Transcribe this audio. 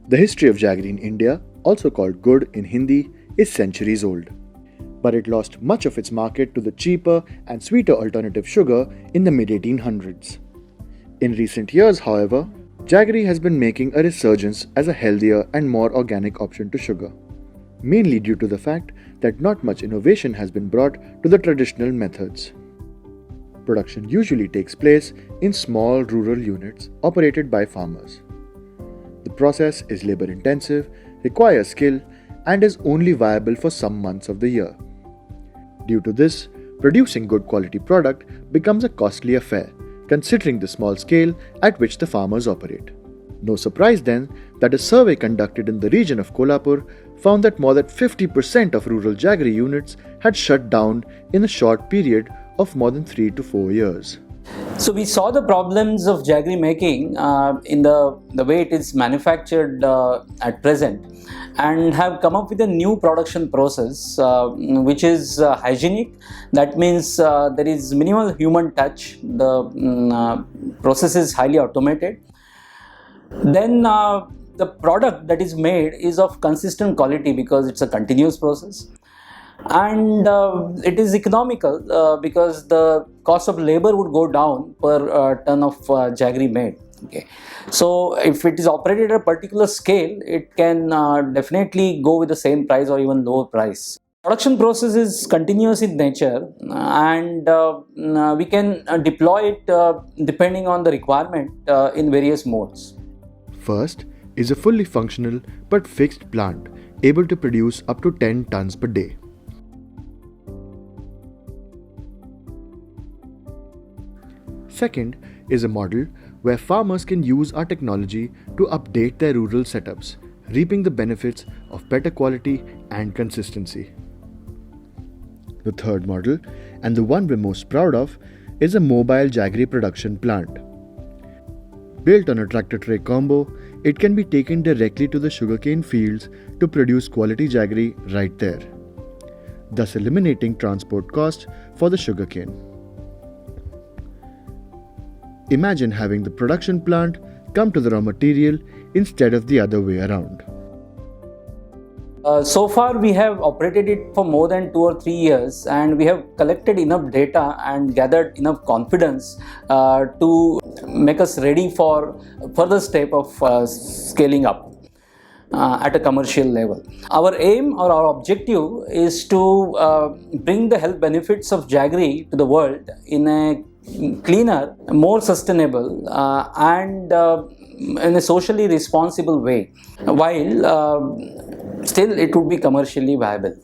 The history of jaggery in India, also called gur in Hindi, is centuries old. But it lost much of its market to the cheaper and sweeter alternative sugar in the mid 1800s. In recent years, however, jaggery has been making a resurgence as a healthier and more organic option to sugar, mainly due to the fact that not much innovation has been brought to the traditional methods. Production usually takes place in small rural units operated by farmers. The process is labor intensive, requires skill, and is only viable for some months of the year. Due to this, producing good quality product becomes a costly affair, considering the small scale at which the farmers operate. No surprise then that a survey conducted in the region of Kolhapur found that more than 50% of rural jaggery units had shut down in a short period of more than 3 to 4 years. So we saw the problems of jaggery making in the way it is manufactured at present, and have come up with a new production process which is hygienic. That means there is minimal human touch. The process is highly automated. Then the product that is made is of consistent quality because it's a continuous process. And it is economical because the cost of labor would go down per ton of jaggery made. Okay, so if it is operated at a particular scale, it can definitely go with the same price or even lower price. Production process is continuous in nature, and we can deploy it depending on the requirement in various modes. First is a fully functional but fixed plant able to produce up to 10 tons per day. Second is a model where farmers can use our technology to update their rural setups, reaping the benefits of better quality and consistency. The third model, and the one we're most proud of, is a mobile jaggery production plant. Built on a tractor-tray combo, it can be taken directly to the sugarcane fields to produce quality jaggery right there, thus eliminating transport costs for the sugarcane. Imagine having the production plant come to the raw material instead of the other way around. So far we have operated it for more than 2 or 3 years, and we have collected enough data and gathered enough confidence to make us ready for further step of scaling up at a commercial level. Our aim or our objective is to bring the health benefits of jaggery to the world in a cleaner, more sustainable and in a socially responsible way, while still it would be commercially viable.